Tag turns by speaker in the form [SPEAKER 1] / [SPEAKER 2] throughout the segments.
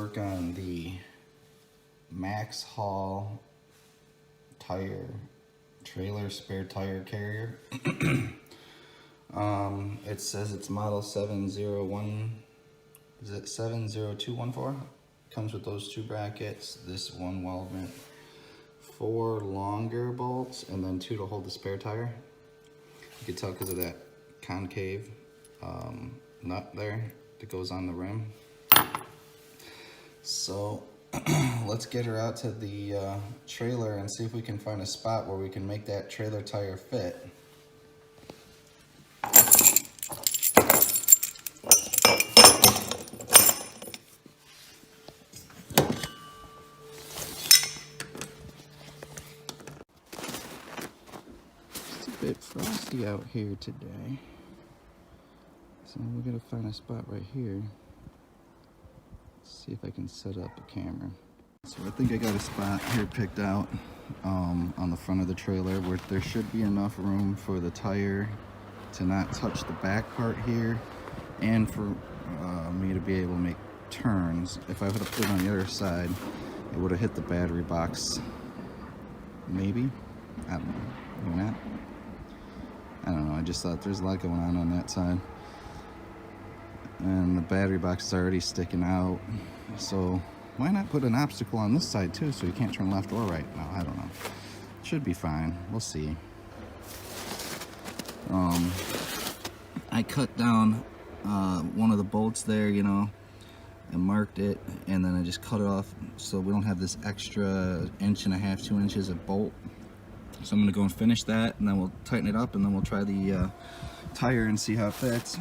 [SPEAKER 1] work on the Maxx Haul trailer spare tire carrier. It says it's model 70214. Comes with those two brackets, this one weldment, 4 longer bolts, and then 2 to hold the spare tire. You can tell because of that concave nut there that goes on the rim. So let's get her out to the trailer and see if we can find a spot where we can make that trailer tire fit. It's a bit frosty out here today, so we're gonna find a spot right here. See if I can set up a camera. So I think I got a spot here picked out on the front of the trailer where there should be enough room for the tire to not touch the back part here, and for me to be able to make turns. If I would have put it on the other side, it would have hit the battery box. Maybe? I don't know. Maybe not? I don't know. I just thought there's a lot going on that side. And the battery box is already sticking out, so why not put an obstacle on this side too, so you can't turn left or right? No, I don't know. Should be fine. We'll see. I cut down one of the bolts there, you know, and marked it, and then I just cut it off so we don't have this extra 1.5 inches, 2 inches of bolt. So I'm gonna go and finish that, and then we'll tighten it up, and then we'll try the tire and see how it fits.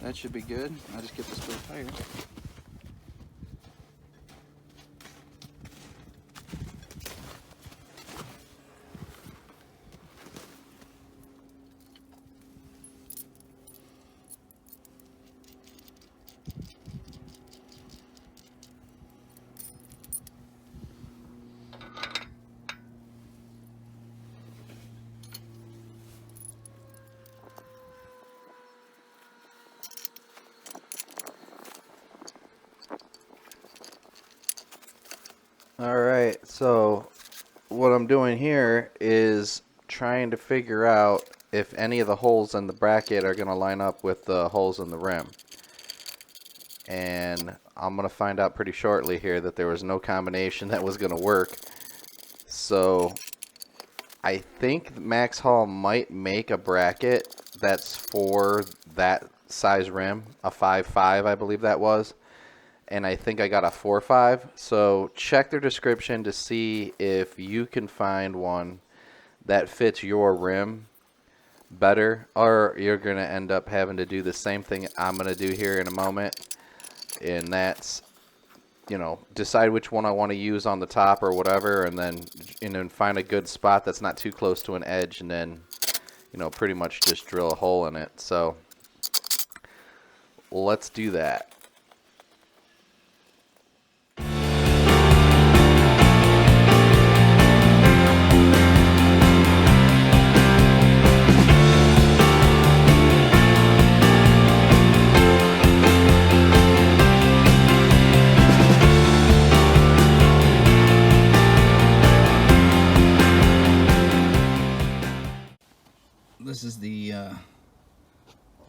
[SPEAKER 1] that should be good. I'll just get the spare tire. Alright, so what I'm doing here is trying to figure out if any of the holes in the bracket are going to line up with the holes in the rim. And I'm going to find out pretty shortly here that there was no combination that was going to work. So I think Maxx Haul might make a bracket that's for that size rim, a 5.5 I believe that was. And I think I got a 4.5. So check their description to see if you can find one that fits your rim better, or you're going to end up having to do the same thing I'm going to do here in a moment. And that's, you know, decide which one I want to use on the top or whatever, and then find a good spot that's not too close to an edge, and then, you know, pretty much just drill a hole in it. So let's do that. This is the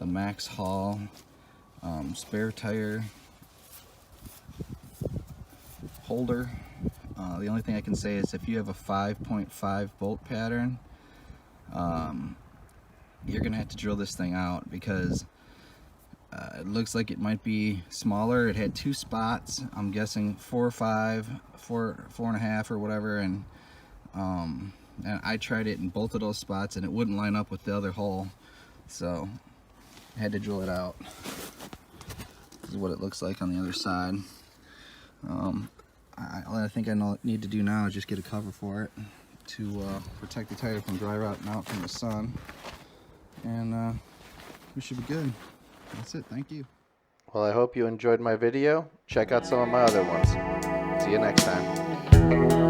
[SPEAKER 1] Maxx Haul spare tire holder. The only thing I can say is if you have a 5.5 bolt pattern, you're gonna have to drill this thing out, because it looks like it might be smaller. It had 2 spots. I'm guessing 4.5, 4.5 or whatever, and I tried it in both of those spots and it wouldn't line up with the other hole, so I had to drill it out. This is what it looks like on the other side. All I think I need to do now is just get a cover for it to protect the tire from dry rotting out from the sun, and we should be good. That's it. Thank you. Well, I hope you enjoyed my video. Check out some of my other ones. See you next time.